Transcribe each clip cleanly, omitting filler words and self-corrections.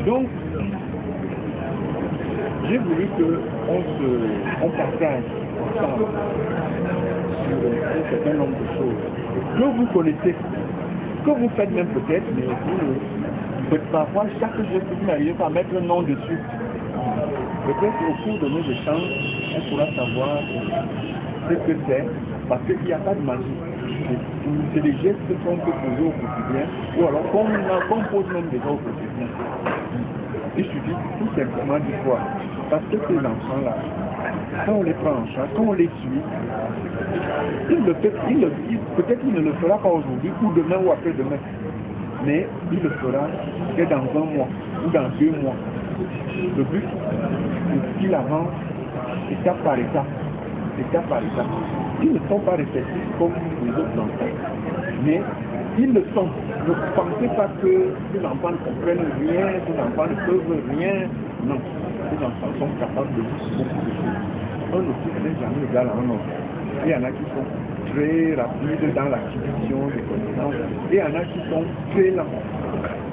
Donc, j'ai voulu qu'on partage ensemble sur un certain nombre de choses que vous connaissez, que vous faites même peut-être, mais vous parfois chaque geste vous n'arrivez pas à mettre un nom dessus. Peut-être au cours de nos échanges, on pourra savoir ce que c'est, parce qu'il n'y a pas de magie. C'est des gestes qu'on peut poser au quotidien, ou alors qu'on pose même déjà au quotidien. Il suffit tout simplement d'y croire. Parce que ces enfants-là, quand on les prend en charge, quand on les suit, peut-être qu'il ne le fera pas aujourd'hui, ou demain, ou après-demain. Mais il le fera que dans 1 mois, ou dans 2 mois. Le but, c'est qu'il avance étape par étape. Étape par étape. Ils ne sont pas réfléchis comme les autres enfants. Mais ils le sont. Ne pensez pas que ces enfants ne comprennent rien, ces enfants ne peuvent rien. Non. Ces enfants sont capables de beaucoup de choses. Un outil n'est jamais égal à un autre. Il y en a qui sont très rapides dans l'acquisition des connaissances. Et il y en a qui sont très lents.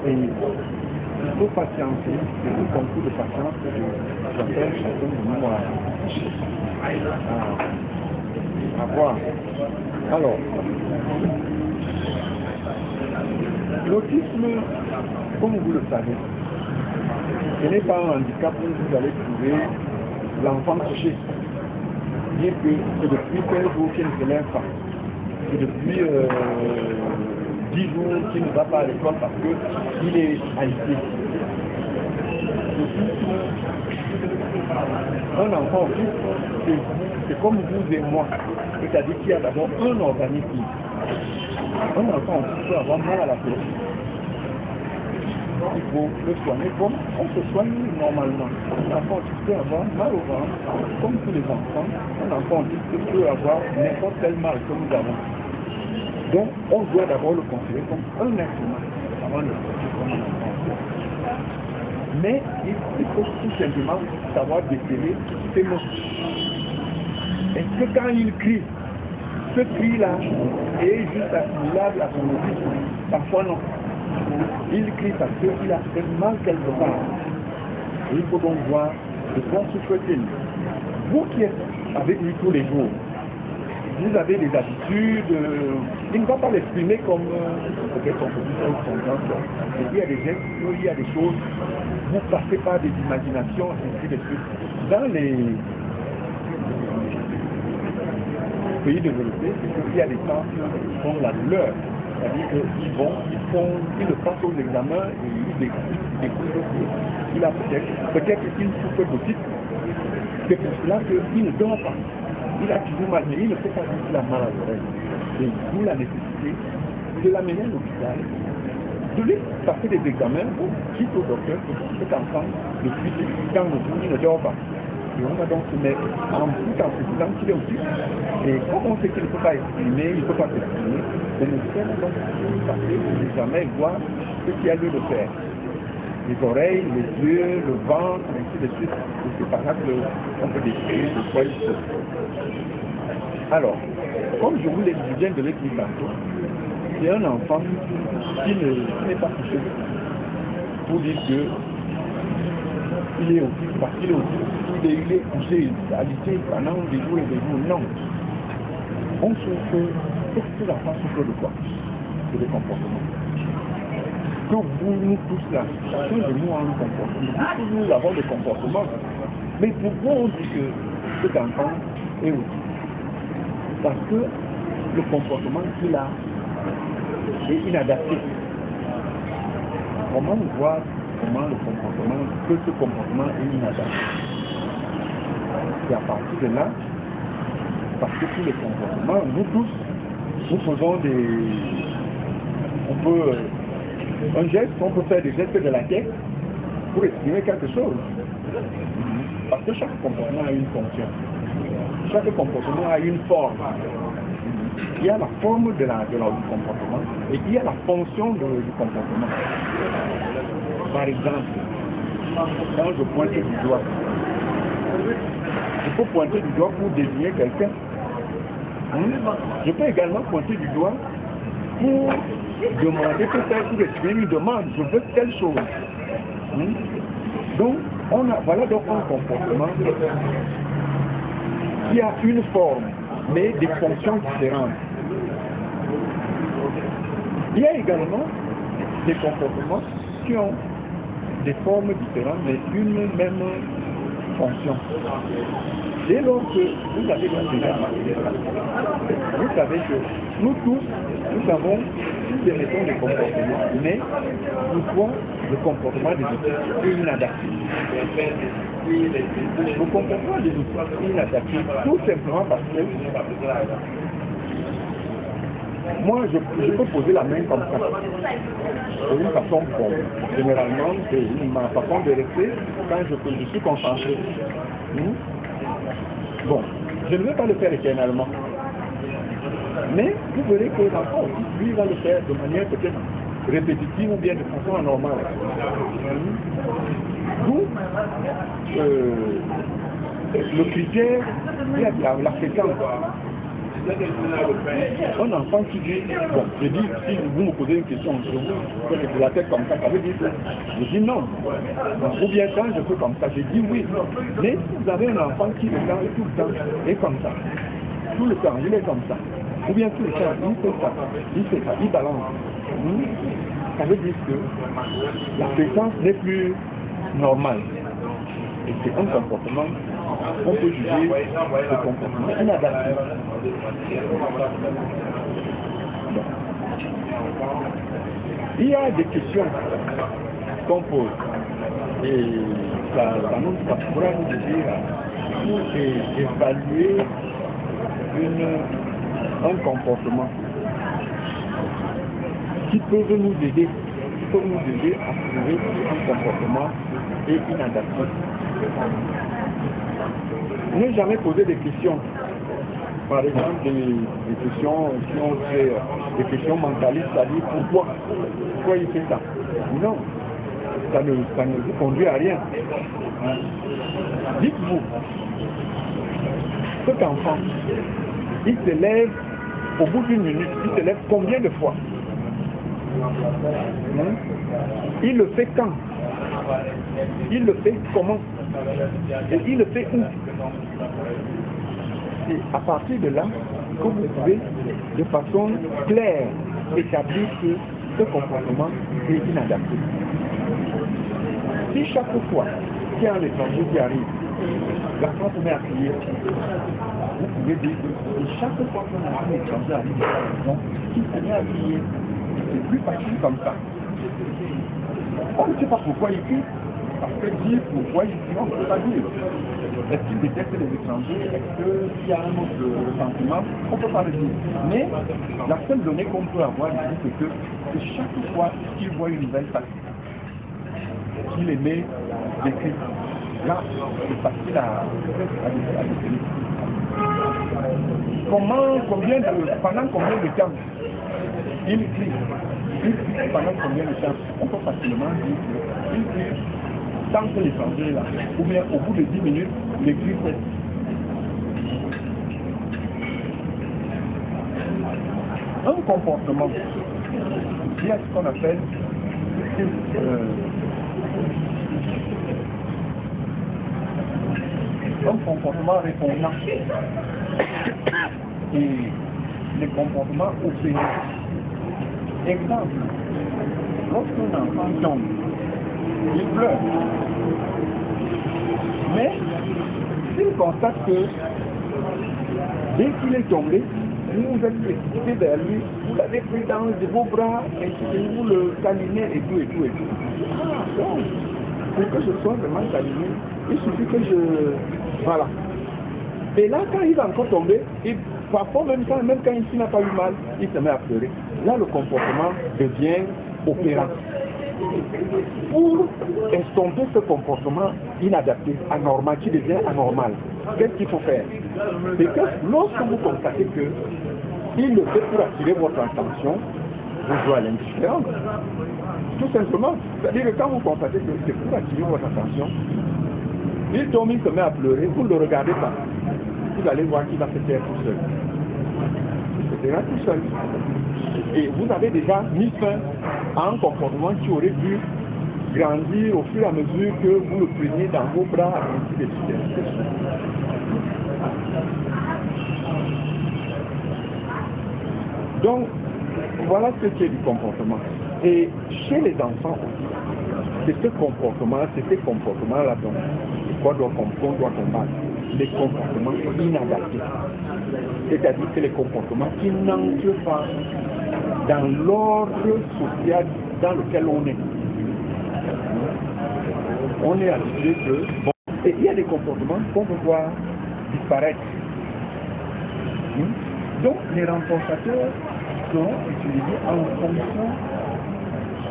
Et il faut patienter. C'est un concours de patience que j'appelle chacun de nous à voir. Alors, l'autisme, comme vous le savez, ce n'est pas un handicap où vous allez trouver l'enfant couché. Bien que c'est depuis 15 jours qu'il ne se lève pas. C'est depuis 10 jours qu'il ne va pas à l'école parce qu'il est alité. Un enfant autiste, c'est comme vous et moi. C'est-à-dire qu'il y a d'abord un organisme. Un enfant autiste peut avoir mal à la tête. Il faut le soigner comme on se soigne normalement. Un enfant autiste peut avoir mal au ventre, comme tous les enfants. Un enfant autiste peut avoir n'importe quel mal que nous avons. Donc, on doit d'abord le considérer comme un être humain avant de le considérer comme un enfant autiste. Mais il faut tout simplement savoir déceler ses mots. Est-ce que quand il crie, ce cri-là est juste assimilable à son autisme? Parfois non. Il crie parce qu'il a fait mal quelque part. Et il faut donc voir de quoi souffre-t-il. Vous qui êtes avec lui tous les jours, vous avez des habitudes, il ne va pas l'exprimer comme peut-être on peut dire son grand. Il y a des gestes, il y a des choses, vous passez par des imaginations, ainsi de suite. Dans les pays développés, il y a des gens qui font la douleur. C'est-à-dire qu'ils le passent aux examens et ils découvrent qu'il a peut-être qu'il souffre d'autisme. C'est pour cela qu'il ne dort pas. Il a toujours mal, mais il ne peut pas dire qu'il a mal à l'oreille. Et d'où la nécessité de l'amener à l'hôpital, de lui passer des examens pour dire au docteur que cet enfant, depuis quand il ne dort pas. Et on va donc se mettre tout en se disant qu'il est autiste. Et comme on sait qu'il ne peut pas exprimer, il ne peut pas s'exprimer, le médecin va donc passer des examens et voir ce qu'il y a lieu de faire. Les oreilles, les yeux, le ventre, ainsi de suite. Et c'est par là qu'on peut décrire de quoi il faut. Alors, comme je vous l'ai dit, je viens de l'écrire tantôt, c'est un enfant qui n'est pas touché pour dire qu'il est autiste, parce qu'il est autiste, il est couché, alité pendant des jours et des jours. Non. On souffre, qu'est-ce que l'enfant souffre de quoi? C'est des comportements. Que nous tous là, chacun de nous a un comportement. Nous avons des comportements. Mais pourquoi on dit que cet enfant est autiste? Parce que le comportement qu'il a est inadapté. Comment voir comment le comportement, que ce comportement est inadapté? Et à partir de là, parce que tous les comportements, nous tous, nous faisons un geste, on peut faire des gestes de la tête pour exprimer quelque chose. Parce que chaque comportement a une fonction. Chaque comportement a une forme. Il y a la forme du comportement et il y a la fonction du comportement. Par exemple, quand je pointe du doigt, je peux pointer du doigt pour désigner quelqu'un. Je peux également pointer du doigt pour demander, pour exprimer une demande. Je veux telle chose. Donc, voilà donc un comportement qui a une forme, mais des fonctions différentes. Il y a également des comportements qui ont des formes différentes, mais une même fonction. Dès lors que vous avez déjà remarqué ça, vous savez que nous tous, nous avons des méthodes de comportement, mais toutefois, le comportement des autres est inadapté. Le comportement des autres est inadapté tout simplement parce que moi, je peux poser la main comme ça, de une façon bonne. Généralement, c'est ma façon de rester quand je suis concentré. Bon, je ne vais pas le faire éternellement. Mais vous verrez que l'enfant aussi, lui, va le faire de manière peut-être répétitive ou bien de façon anormale. D'où le critère, il y a la fréquence. Un enfant qui dit, bon, je dis, si vous me posez une question, je vous faites de la tête comme ça veut dire que je dis non. Ou bien quand je fais comme ça, je dis oui. Mais si vous avez un enfant qui regarde tout le temps est comme ça, tout le temps, il est comme ça, ou bien tout le temps, il fait ça, il balance. Ça veut dire que la fréquence n'est plus normale. Et c'est un comportement, on peut juger ce comportement inadapté. Bon. Il y a des questions qu'on pose et ça pourra nous aider à évaluer un comportement qui peut nous aider à trouver si un comportement est inadapté. Ne jamais poser des questions, par exemple des questions qui ont fait des questions mentalistes, c'est-à-dire pourquoi il fait ça. Non, ça ne vous conduit à rien. Dites-vous, cet enfant, il se lève au bout d'une minute, il se lève combien de fois? Il le fait quand? Il le fait comment? Et il le fait où? C'est à partir de là que vous pouvez de façon claire établir que ce comportement est inadapté. Si chaque fois qu'il y a un étranger qui arrive, l'enfant se met à crier, vous pouvez dire que chaque fois qu'un étranger arrive à la maison, il se met à crier. C'est plus facile comme ça. On ne sait pas pourquoi il crie. Parce que dire pourquoi il crie, on ne peut pas dire. Est-ce qu'il déteste les étrangers? Est-ce qu'il y a un autre sentiment? On ne peut pas le dire. Mais la seule donnée qu'on peut avoir ici, c'est que chaque fois qu'il voit une nouvelle taxe, qu'il émet des cris. Là, c'est facile à définir. Pendant combien de temps il crie? Pendant combien de temps? On peut facilement dire qu'il crie tant que l'étranger est là. Ou bien au bout de 10 minutes, les cris cessent. Un comportement, il y a ce qu'on appelle un comportement répondant et les comportements opérants. Exemple, lorsqu'un enfant tombe, il pleure. Mais s'il constate que dès qu'il est tombé, vous vous êtes précipité vers lui, vous l'avez pris dans vos bras et vous le câlinez et tout. Donc, pour que je sois vraiment câliné, il suffit que voilà. Et là, quand il va encore tomber, parfois même quand il n'a pas eu mal, il se met à pleurer. Là, le comportement devient opérant. Pour estomper ce comportement inadapté, anormal, qui devient anormal, qu'est-ce qu'il faut faire? C'est que lorsque vous constatez qu'il le fait pour attirer votre attention, vous jouez à l'indifférence. Tout simplement. C'est-à-dire que quand vous constatez que c'est pour attirer votre attention, il tombe, il se met à pleurer, vous ne le regardez pas. Vous allez voir qu'il va se taire tout seul. Il se taira tout seul. Et vous avez déjà mis fin à un comportement qui aurait pu grandir au fur et à mesure que vous le preniez dans vos bras, et ainsi de suite. Donc, voilà ce qui est du comportement. Et chez les enfants aussi, c'est ces comportements-là qu'on doit combattre. Les comportements inadaptés. C'est-à-dire que les comportements qui n'entrent pas dans l'ordre social dans lequel on est. On est habitué que... Bon, et il y a des comportements qu'on peut voir disparaître. Donc, les renforçateurs seront utilisés en fonction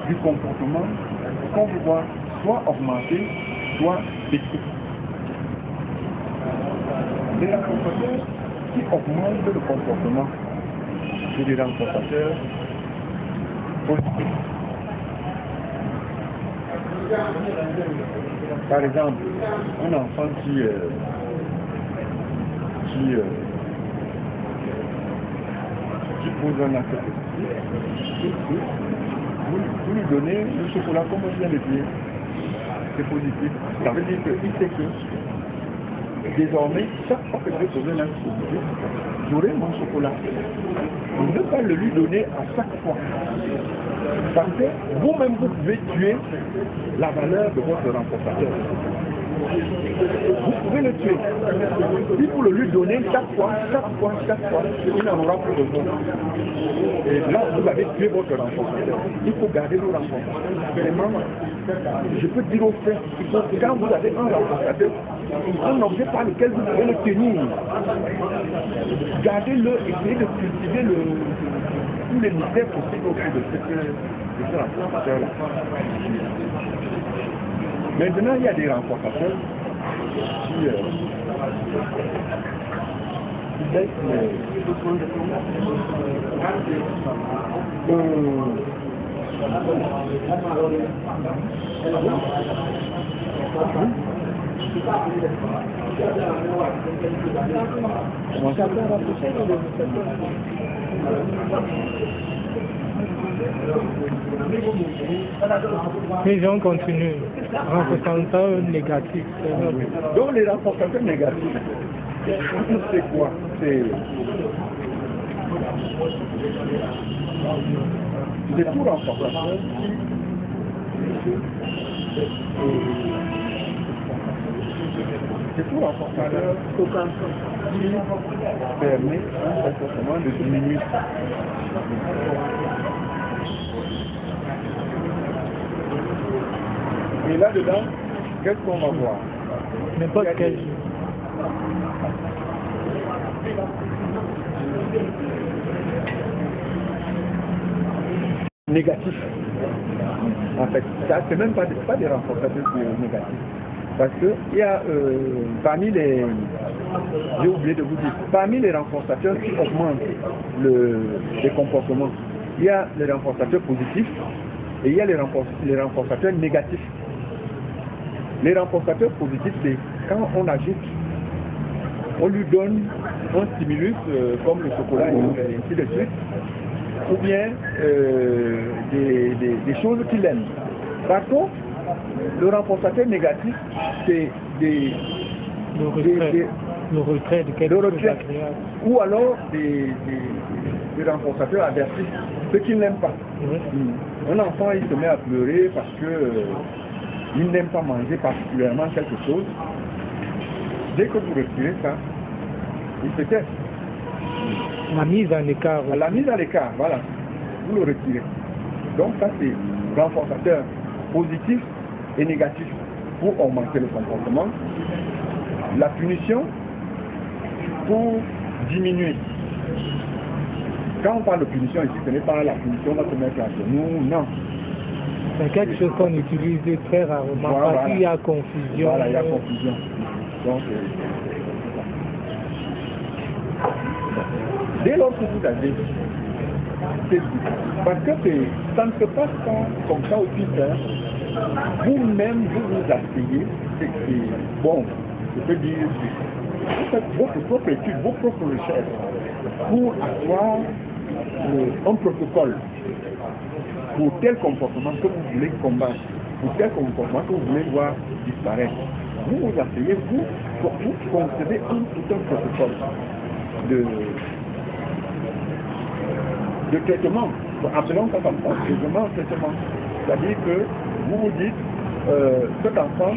du comportement qu'on peut voir soit augmenter, soit baisser. Les renforçateurs qui augmentent le comportement, c'est des renforçateurs positifs. Par exemple, un enfant qui pose un acte positif, vous lui donnez le chocolat comme on vient de dire, c'est positif. Ça veut dire qu'il sait que désormais, chaque fois que je vais poser un acte positif, j'aurai mon chocolat. Ne pas le lui donner à chaque fois. Parce que vous-même, vous pouvez tuer la valeur de votre renforçateur. Vous pouvez le tuer. Si vous le lui donnez chaque fois, il n'en aura plus besoin. Et là, vous avez tué votre renforçateur. Il faut garder le renforçateur. Vraiment, je peux dire aux frères, quand vous avez un renforçateur, un objet par lequel vous pouvez le tenir, gardez-le, essayez de cultiver tous les mystères possibles autour de ce renforçateur-là. Maintenant, il y a des renforçateurs qui laissent Les gens continuent. Renforçateurs négatifs. Donc les renforçateurs négatifs, c'est quoi? C'est tout renforçateur qui permet un comportement de diminuer. Et là-dedans, qu'est-ce qu'on va voir? N'importe quel. Négatif. En fait, ça c'est même pas des renforçateurs négatifs. Parce que il y a parmi les, j'ai oublié de vous dire, parmi les renforçateurs qui augmentent les comportements, il y a les renforçateurs positifs et il y a les renforçateurs négatifs. Les renforçateurs positifs, c'est quand on agite, on lui donne un stimulus comme le chocolat et ainsi de suite, ou bien des choses qu'il aime. Par contre, le renforçateur négatif, c'est le retrait de quelque chose d'agréable. Ou alors des renforçateurs aversifs, ceux qui n'aiment pas. Oui. Un enfant, il se met à pleurer parce que il n'aime pas manger particulièrement quelque chose. Dès que vous retirez ça, il se casse. La mise en écart. Oui. La mise en écart, voilà. Vous le retirez. Donc ça, c'est renforçateur positif et négatif pour augmenter le comportement. La punition pour diminuer. Quand on parle de punition ici, ce n'est pas la punition, on va se mettre à genoux, non. C'est quelque chose qu'on utilise très rarement, voilà, parce qu'il y a confusion. Voilà, il y a confusion. Donc, dès lors que vous avez, parce que ça ne se passe pas comme ça au Twitter, vous-même vous asseyez, bon, je peux dire, vous faites votre propre étude, vos propres recherches, pour avoir un protocole pour tel comportement que vous voulez combattre. pour quel comportement que vous voulez voir disparaître. Vous vous asseyez, vous concevez tout un protocole de traitement. Appelons ça comme ça, traitement. C'est-à-dire que vous vous dites, cet enfant,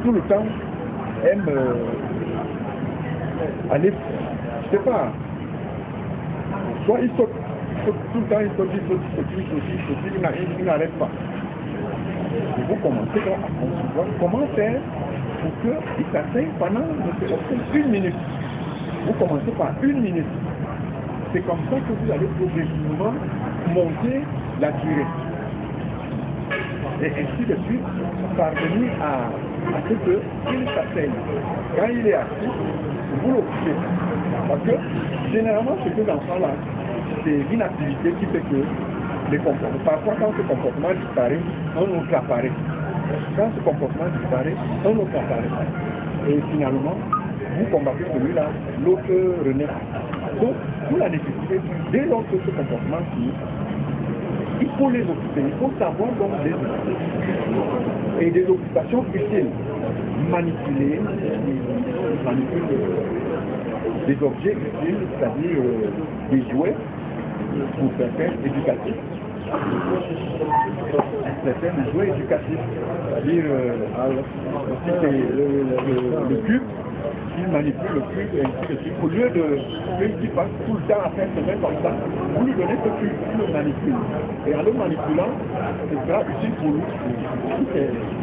tout le temps, aime aller, je sais pas, soit il saute tout le temps, il saute, il n'arrête pas. Et vous commencez à concevoir comment faire pour qu'il s'asseye pendant une minute. Vous commencez par une minute. C'est comme ça que vous allez progressivement monter la durée. Et ainsi de suite, parvenir à ce qu'il s'asseye. Quand il est assis, vous l'occupez. Parce que généralement, ce que l'enfant là, c'est une activité qui fait que les comportements, parfois quand ce comportement disparaît, un autre apparaît. Quand ce comportement disparaît, un autre apparaît. Et finalement, vous combattez celui-là, l'autre renaît. Donc, pour la nécessité, dès lors que ce comportement finit, il faut les occuper, il faut savoir donc les occuper. Et des occupations utiles. Manipuler des objets utiles, c'est-à-dire des jouets, pour certains éducatifs. Certains jouets éducatifs, c'est-à-dire le cube, il manipule le cube et ainsi de suite. Au lieu qu'il passe tout le temps à faire se mettre comme ça, vous lui donnez ce cube, il le manipule. Et en le manipulant, ce sera utile pour lui.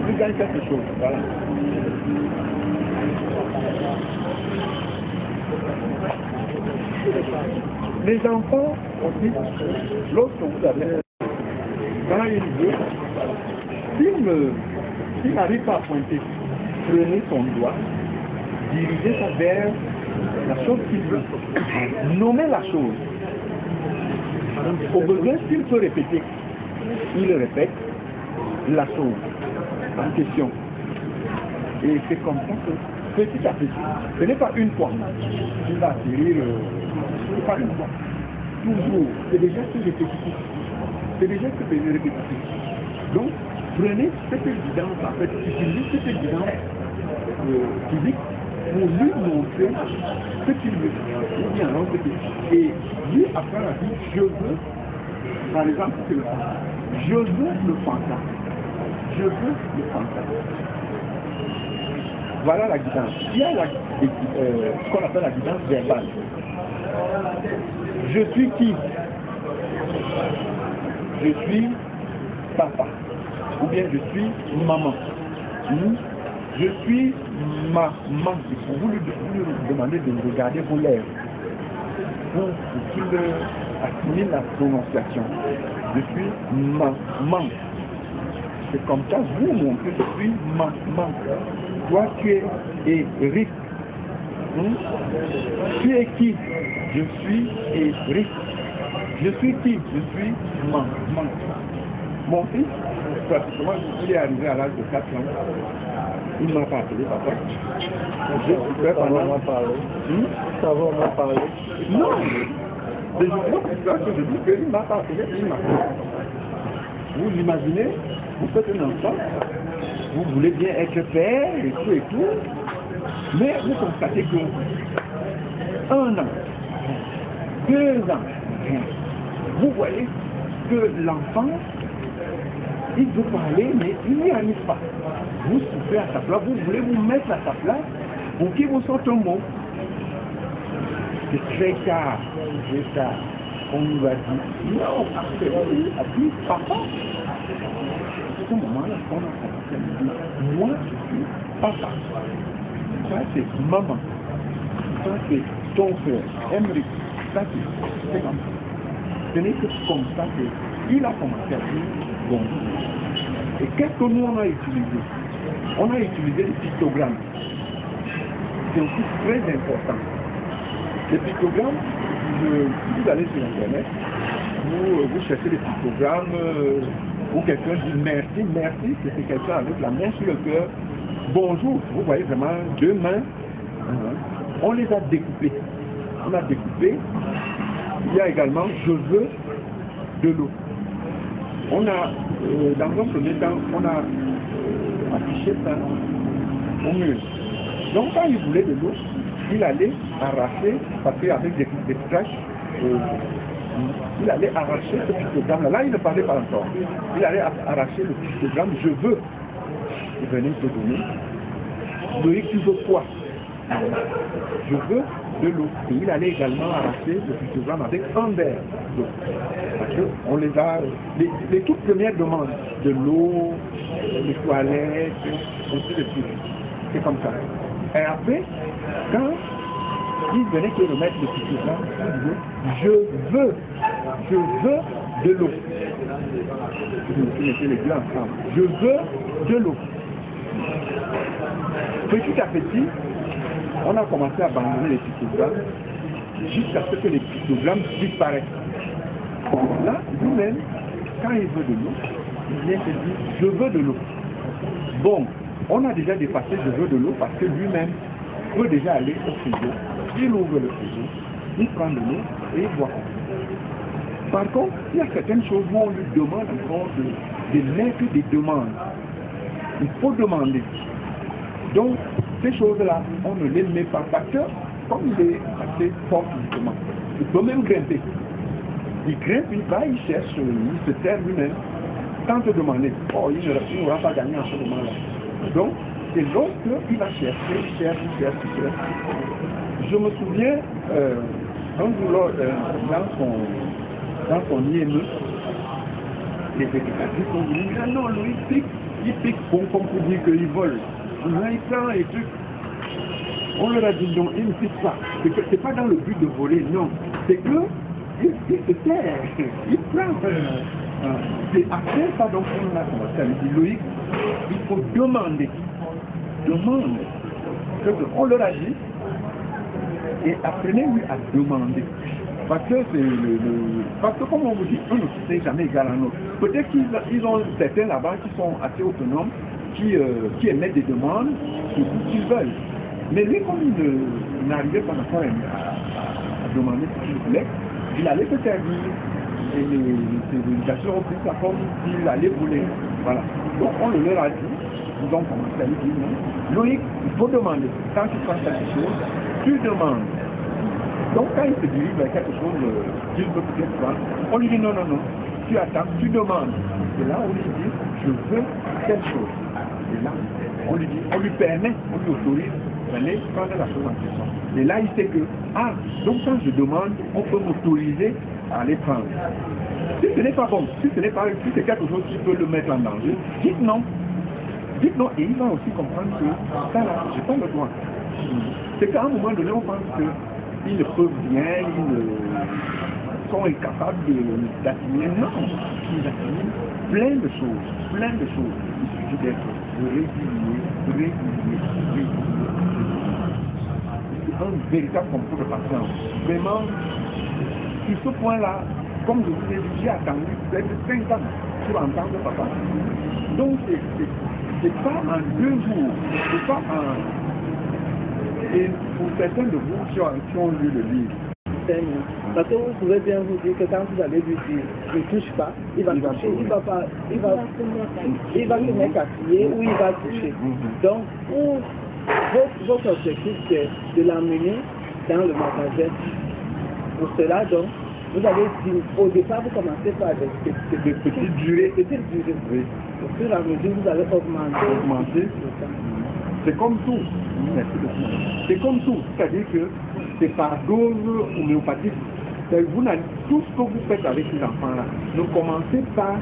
Il gagne quelque chose. Voilà. Les enfants aussi, lorsque vous avez quand il veut, s'il n'arrive pas à pointer, prenez son doigt, dirigez ça vers la chose qu'il veut. Nommez la chose. Au besoin, s'il peut répéter, il répète la chose en question. Et c'est comme ça que, petit à petit, ce n'est pas une fois, il va atterrir, c'est pas une fois. Toujours, c'est des gestes répétitifs. C'est des gestes répétitifs. Donc, prenez cette évidence, en fait, utilisez cette évidence physique pour lui montrer ce qu'il veut. Ou bien alors, et lui, après la vie, je veux, par exemple, c'est le fantasme. Je veux le fantasme. Je veux le fantasme. Voilà la guidance. Il y a ce qu'on appelle la guidance verbale. Je suis qui? Je suis papa. Ou bien je suis maman. Je suis maman. Vous lui demandez de me regarder vos lèvres pour qu'il assimile la prononciation. Je suis maman. C'est comme ça, vous montrez, je suis maman. Toi, tu es Eric. Tu es qui? Je suis Eric. Je suis qui? Je suis maman. Mon fils, pratiquement, il est arrivé à l'âge de 4 ans. Il ne m'a pas appelé, papa. Ça va m'en parler. Ça va m'en parler. Non. Des journaux que je dis qu'il ne m'a pas appelé, il m'a appelé. Vous imaginez, vous faites un enfant, vous voulez bien être père et tout, mais vous constatez que 1 an, 2 ans, vous voyez que l'enfant, il veut parler, mais il n'y arrive pas. Vous soufflez à sa place, vous voulez vous mettre à sa place pour qu'il vous sorte un mot. C'est très tard, on nous a dit, non, a dit, papa. À ce moment-là, on a commencé à dire, moi, je suis papa. Ça, c'est maman. Ça, c'est ton frère, Emery. Ça, c'est comme ça. Ce n'est que comme ça qu'il a commencé à dire, bon. Et qu'est-ce que nous, on a utilisé? On a utilisé les pictogrammes. C'est aussi très important. Les pictogrammes, si vous allez sur Internet, vous cherchez les pictogrammes, où quelqu'un dit merci, merci, c'est quelqu'un avec la main sur le cœur. Bonjour, vous voyez vraiment 2 mains. On les a découpés. On a découpé. Il y a également je veux de l'eau. On a, dans un premier temps, on a affiché ça au mur. Donc quand il voulait de l'eau, il allait arracher, parce qu'avec des flèches, il allait arracher ce pictogramme. Là, il ne parlait pas encore. Il allait arracher le pictogramme. Je veux. Il venait te donner. Loïc, tu veux quoi? Je veux de l'eau. Et il allait également arracher le pictogramme avec un verre d'eau. Parce qu'on les a, les toutes premières demandes, de l'eau, les toilettes, ainsi de suite. C'est comme ça. Et après, quand il venait te remettre le pictogramme, il disait, je veux de l'eau. Tu mettais les deux ensemble. Je veux de l'eau. Petit à petit, on a commencé à abandonner les pictogrammes jusqu'à ce que les pictogrammes disparaissent. Là, lui-même, quand il veut de l'eau, il vient te dire, je veux de l'eau. Bon, on a déjà dépassé je veux de l'eau parce que lui-même peut déjà aller au frigo, il ouvre le frigo, il prend de l'eau et il boit. Par contre, il y a certaines choses où on lui demande encore de mettre des demandes. Il faut demander. Donc, ces choses-là, on ne les met pas parce que, comme il est assez fort physiquement, il peut même grimper. Il grimpe, il va, il cherche, il se sert lui-même, sans te demander. Oh, il n'aura pas gagné en ce moment-là. Donc, c'est lorsqu'il va chercher. Je me souviens, un jour, dans son IME, les vététaristes ont dit, ah non, lui, il pique comme pour dire qu'il vole. Là, il prend les trucs. On leur a dit non, il ne pique pas. C'est pas dans le but de voler, non. C'est que il se sert, il prend. C'est après ça, donc, on a commencé à lui dire, Loïc, il faut demander. Demande. On leur a dit, et apprenez-lui à demander. Parce que parce que comme on vous dit, un ne sait jamais égal à un autre. Peut-être qu'ils ont certains là-bas qui sont assez autonomes, qui émettent des demandes sur tout ce qu'ils veulent. Mais lui, comme il n'arrivait pas encore à demander ce qu'il voulait, il allait se servir. Et les éducateurs ont pris ça comme s'il allait voler. Voilà. Donc on le leur a dit, ils ont commencé à lui dire non. Loïc, il faut demander. Quand tu prends quelque chose, tu demandes. Donc quand il se dirige vers quelque chose qu'il veut peut-être prendre, on lui dit non, tu attends, tu demandes. Et là on lui dit, je veux telle chose. Et là, on lui permet, on lui autorise d'aller prendre la chose en question. Et là, il sait que, donc quand je demande, on peut m'autoriser à aller prendre. Si ce n'est pas bon, si c'est quelque chose qui peut le mettre en danger, dites non. Dites non, et il va aussi comprendre que ça là, j'ai pas le droit. C'est qu'à un moment donné, on pense qu'ils ne peuvent rien, ils sont incapables d'assumer. Non, ils assument plein de choses. Il suffit d'être régulier. C'est un véritable concours de patience. Vraiment, sur ce point-là, comme je vous ai dit, j'ai attendu peut-être 5 ans pour entendre papa. Donc, c'est pas en 2 jours, c'est pas en... Et pour certains de vous qui ont lu le livre, parce que vous pouvez bien vous dire que quand vous allez lui dire ne touche pas, il va toucher, il va se mettre à crier ou il va toucher. Donc, votre objectif c'est de l'emmener dans le magasin. Pour cela, donc, vous allez dire, au départ, vous commencez par des petites durées. Oui. Au fur et à mesure, vous allez augmenter. C'est comme tout. C'est comme tout. C'est-à-dire que c'est par dose homéopathique. Tout ce que vous faites avec ces enfants-là, ne commencez pas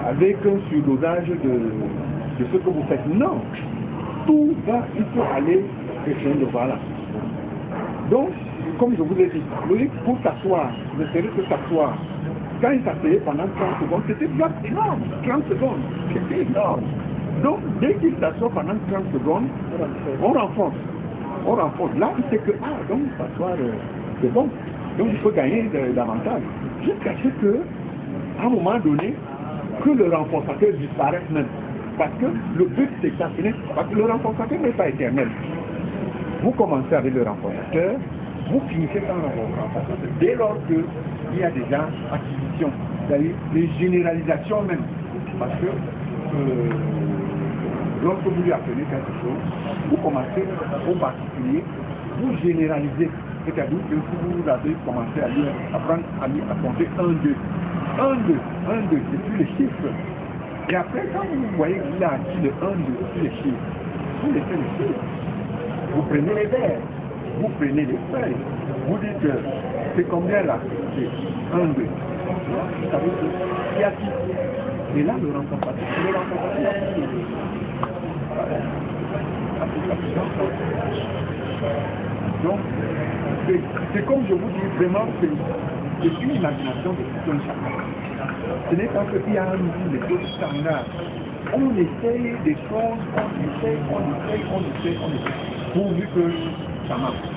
avec un surdosage de ce que vous faites. Non. Tout va, il faut aller crescendo, voilà. Donc, comme je vous ai dit, Loïc, pour s'asseoir, ne serait que s'asseoir. Quand il s'asseyait pendant 30 secondes, c'était déjà énorme. 30 secondes, c'était énorme. Donc, dès qu'il s'assoit pendant 30 secondes, on renforce. Là, il sait que, donc s'asseoir, c'est bon. Donc, il faut gagner davantage. Jusqu'à ce que, à un moment donné, que le renforçateur disparaisse même. Parce que le but, c'est que ça finisse. Parce que le renforçateur n'est pas éternel. Vous commencez avec le renforçateur, vous finissez par le renforçateur. Dès lors qu'il y a déjà acquisition c'est-à-dire les généralisations même. Parce que lorsque vous lui apprenez quelque chose, vous commencez au particulier, vous généralisez. C'est-à-dire que vous avez commencé à lui apprendre à compter 1, 2. 1, 2, 1, 2, c'est plus les chiffres. Et après, quand vous voyez qu'il a acquis le 1, 2, plus les chiffres, vous laissez les chiffres. Vous prenez les verres, vous prenez les feuilles, vous dites que c'est combien là? C'est 1, 2. Vous savez qu'il y a qui? Et là, le rencontre, donc, c'est comme je vous dis, vraiment, c'est une imagination de tout un chacun. Ce n'est pas qu'il y a un outil de choses standards. On essaye des choses, on essaye, pourvu que ça marche.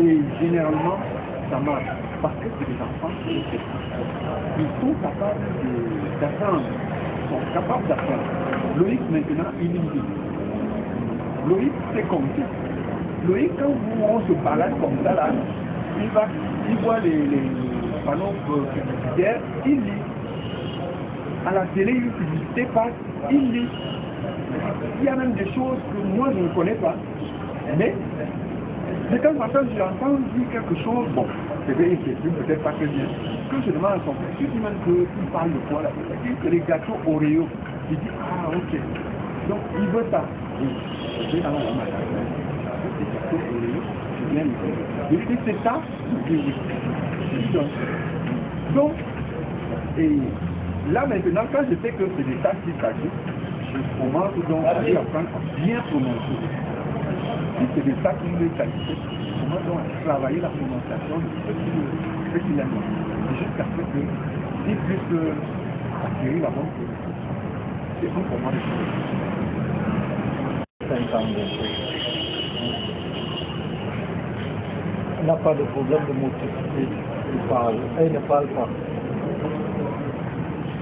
Et généralement, ça marche. Parce que c'est des enfants qui sont capables d'apprendre. Ils sont capables d'apprendre. Loïc, maintenant, il dit. Loïc, c'est compter. Loïc, quand on se balade comme ça, là, il voit les panneaux publicitaires, il lit. À la télé, une publicité passe, il lit. Il y a même des choses que moi, je ne connais pas. Mais, de temps en temps, j'entends dire quelque chose, bon, c'est vrai, il s'exprime peut-être pas très bien. Quand je demande à son frère, je demande qu'il parle de quoi là? Il dit que les gâteaux Oreo. Il dit, ah, ok. Donc, il veut ça. Oui, je vais dans la magasin. Les gâteaux Oreo, je viens de dire. Il dit, c'est ça? Oui. Donc, et là maintenant, quand je sais que c'est des tas qui s'agit, je commence donc à lui apprendre à bien prononcer. Si c'est des tas qui lui s'agit, je commence donc à travailler la prononciation de ce qu'il aime. Jusqu'à ce qu'il puisse acquérir la bonne prononciation. C'est bon pour moi de faire. 5 ans il n'a pas de problème de motricité, il ne parle pas.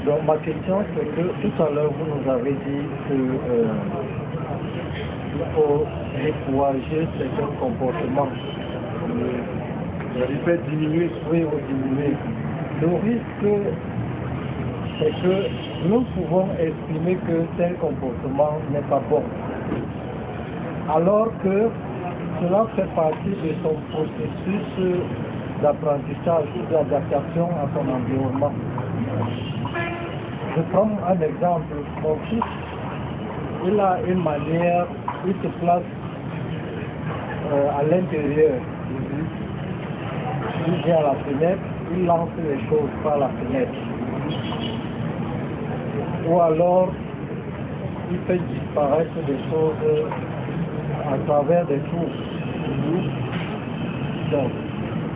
Donc ma question c'est que tout à l'heure vous nous avez dit que il faut décourager certains comportements. Il fait diminuer. Oui, ou diminuer. Le risque c'est que nous pouvons estimer que tel comportement n'est pas bon. Alors que cela fait partie de son processus d'apprentissage, d'adaptation à son environnement. Je prends un exemple. Mon fils, il a une manière, il se place à l'intérieur. Il vient à la fenêtre, il lance les choses par la fenêtre. Ou alors, il fait disparaître des choses à travers des trous. Donc,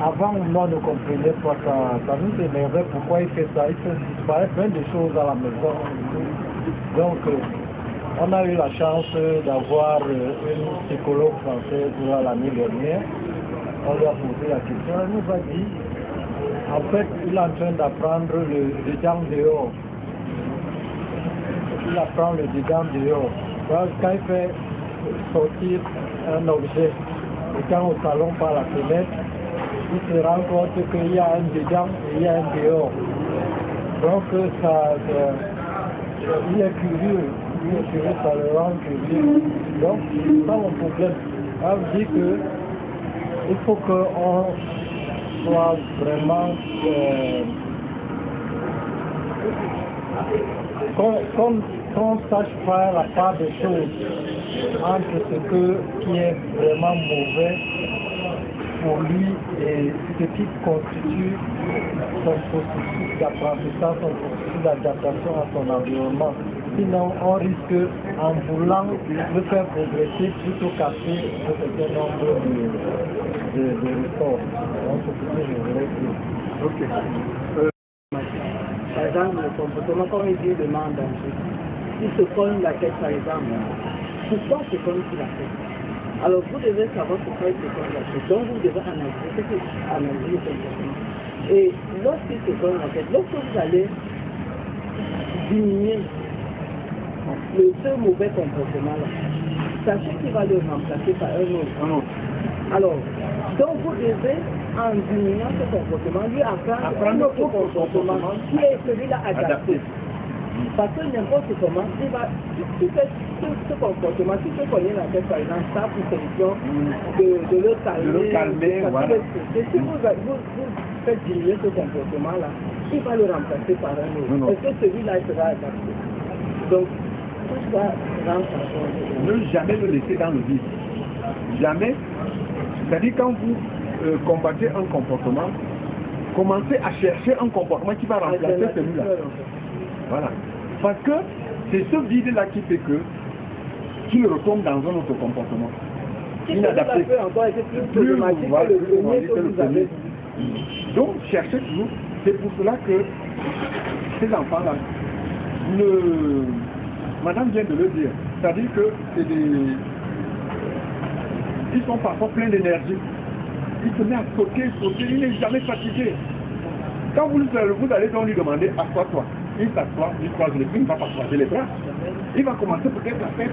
avant, moi ne comprenais pas ça nous énervait pourquoi il fait ça. Il fait disparaître plein de choses à la maison. Donc, on a eu la chance d'avoir une psychologue française l'année dernière. On lui a posé la question, elle nous a dit, en fait, il est en train d'apprendre le dedans dehors. Il apprend le dedans dehors. Quand il fait sortir un objet, et quand au salon par la fenêtre, il se rend compte qu'il y a un dedans et il y a un dehors. Donc il est curieux, ça le rend curieux. Donc c'est pas mon problème. Ça veut dire que il faut qu'on soit vraiment qu'on sache faire la part des choses entre ce qui est vraiment mauvais pour lui et ce qui constitue son processus d'apprentissage, son processus d'adaptation à son environnement. Sinon, on risque, en voulant le faire progresser, plutôt casser un certain nombre de ressorts. Donc, c'est ce que je voulais dire. Ok. Par exemple, le comportement, comme il dit, demande il se cogne la tête, par exemple. Pourquoi se cogne-t-il la tête? Alors, vous devez savoir pourquoi il se cogne la tête. Donc, vous devez analyser le comportement. Et lorsqu'il se cogne la tête, lorsque vous allez diminuer ce mauvais comportement-là, sachez qu'il va le remplacer par un autre. Alors, donc vous devez en diminuant ce comportement, lui apprendre un autre comportement qui est celui-là adapté. Parce que n'importe comment, il va, si ce comportement, si ce qu'on est la tête, par exemple, ça pour solution de le calmer, voilà. Si vous faites diminuer ce comportement-là, il va le remplacer par un autre. Est-ce que celui-là sera adapté? Donc, tout ça rentre en compte. Ne jamais le laisser dans le vide. Jamais. C'est-à-dire quand vous combattez un comportement, commencez à chercher un comportement qui va remplacer celui-là. Voilà. Parce que c'est ce vide-là qui fait que qu'il retombe dans un autre comportement. Inadapté. Plus voilà, que le premier. Donc, cherchez toujours. C'est pour cela que ces enfants-là, madame vient de le dire, c'est-à-dire que c'est des... Ils sont parfois pleins d'énergie. Il se met à sauter, il n'est jamais fatigué. Quand vous allez donc lui demander, assois-toi. Il s'assoit, il croise les bras, il ne va pas croiser les bras. Il va commencer peut-être à faire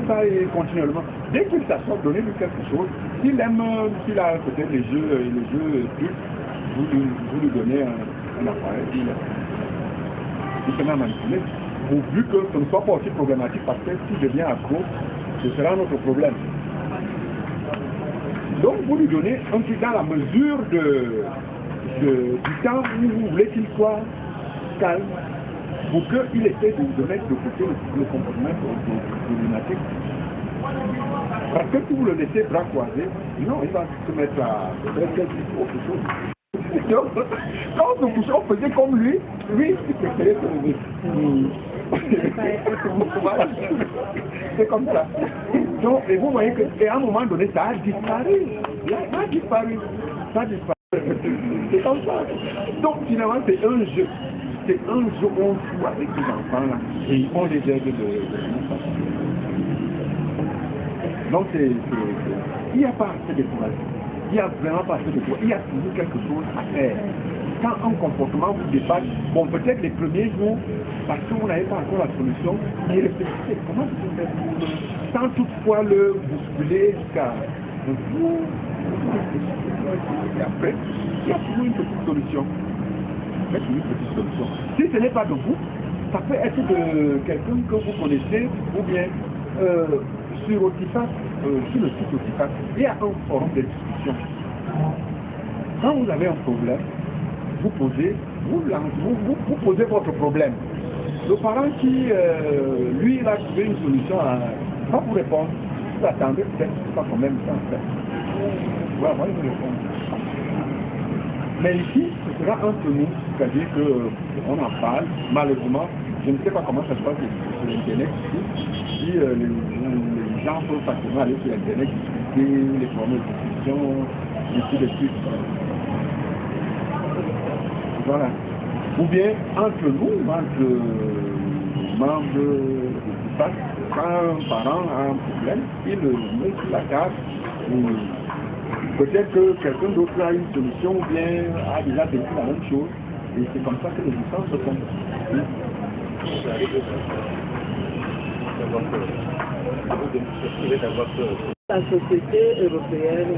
ça et continuellement. Dès qu'il s'assoit, donnez-lui quelque chose. S'il aime, s'il a peut-être les jeux vous lui donnez un appareil, il se met à manipuler. Pourvu que ce ne soit pas aussi problématique, parce que s'il devient accro, ce sera notre problème. Donc vous lui donnez un truc dans la mesure du temps où vous voulez qu'il soit calme, pour qu'il essaie de mettre de côté le comportement problématique. Parce que si vous le laissez bras croisés, non, il va se mettre à faire autre chose. Quand on se couchait, on faisait comme lui, il préférait se lever. Voilà. C'est comme ça. Donc, et vous voyez qu'à un moment donné, ça a disparu. Ça a disparu. C'est comme ça. Donc, finalement, c'est un jeu. C'est un jeu où on joue avec ces enfants-là. Et on les aide de donc, il n'y a pas assez de courage. Il n'y a vraiment pas assez de courage. Il y a toujours quelque chose à faire. Quand un comportement vous dépasse, bon, peut-être les premiers jours, parce que vous n'avez pas encore la solution, mais réfléchissez, comment vous faites sans toutefois le bousculer jusqu'à vous. Et après, il y a toujours une petite solution. Si ce n'est pas de vous, ça peut être de quelqu'un que vous connaissez, ou bien sur Otifac, sur le site Otifac, il y a un forum de discussion. Quand vous avez un problème, vous posez votre problème. Le parent qui, lui, va trouver une solution va vous répondre. Vous attendez peut-être pas quand même ça en fait. Voilà, moi je vous réponds. Mais ici, ce sera entre nous, c'est-à-dire qu'on en parle, malheureusement, je ne sais pas comment ça se passe sur Internet ici. Si les gens peuvent facilement aller sur Internet, discuter, les formes de discussion, et tout de suite. Voilà. Ou bien entre nous, entre membres du PAC, quand un parent a un problème, il le met sur la table. Peut-être que quelqu'un d'autre a une solution ou bien a déjà vécu la même chose. Et c'est comme ça que les distances se font. Oui. La société européenne,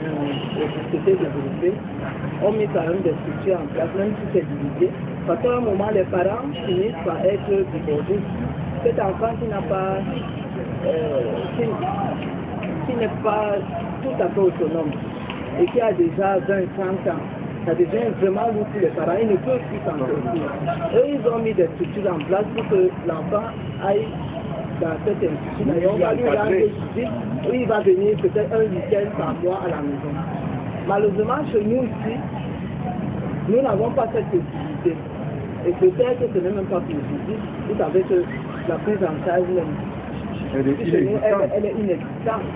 les sociétés développées ont mis quand même des structures en place, même si c'est divisé. Parce qu'à un moment, les parents finissent par être débordés. Cet enfant qui n'a pas, qui n'est pas tout à fait autonome et qui a déjà 20-30 ans, ça devient vraiment lourd pour les parents, ils ne peuvent plus s'en sortir. Eux, ils ont mis des structures en place pour que l'enfant aille dans cette institution. D'ailleurs, on va lui rendre des visites où il va venir peut-être un week-end par mois à la maison. Malheureusement, chez nous ici, nous n'avons pas cette possibilité. Et peut-être que ce n'est même pas possible. Vous savez que la prise en charge, elle est inexistante.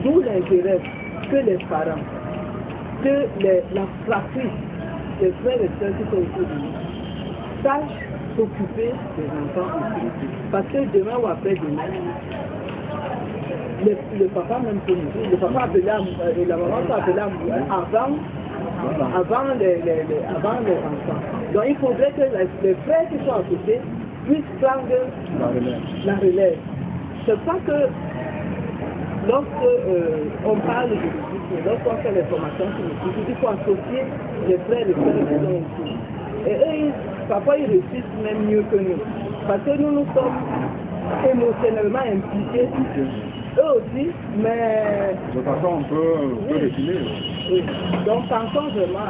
D'où l'intérêt que les parents, que la fratrie, les frères et sœurs qui sont autour de nous, sachent s'occuper des enfants aussi. Parce que demain ou après-demain, le papa même peut mourir. Le papa appelé et la maman peut appeler à mourir avant les enfants. Donc il faudrait que les frères qui sont à côté puissent prendre la relève. C'est pas que lorsque on parle de lorsqu'on fait les formations sur le site, il faut associer les frères et sœurs qui sont ici. Et eux, parfois, ils réussissent même mieux que nous. Parce que nous sommes émotionnellement impliqués. Eux aussi, mais... De toute façon, on peut défiler. Oui. Donc, pensons vraiment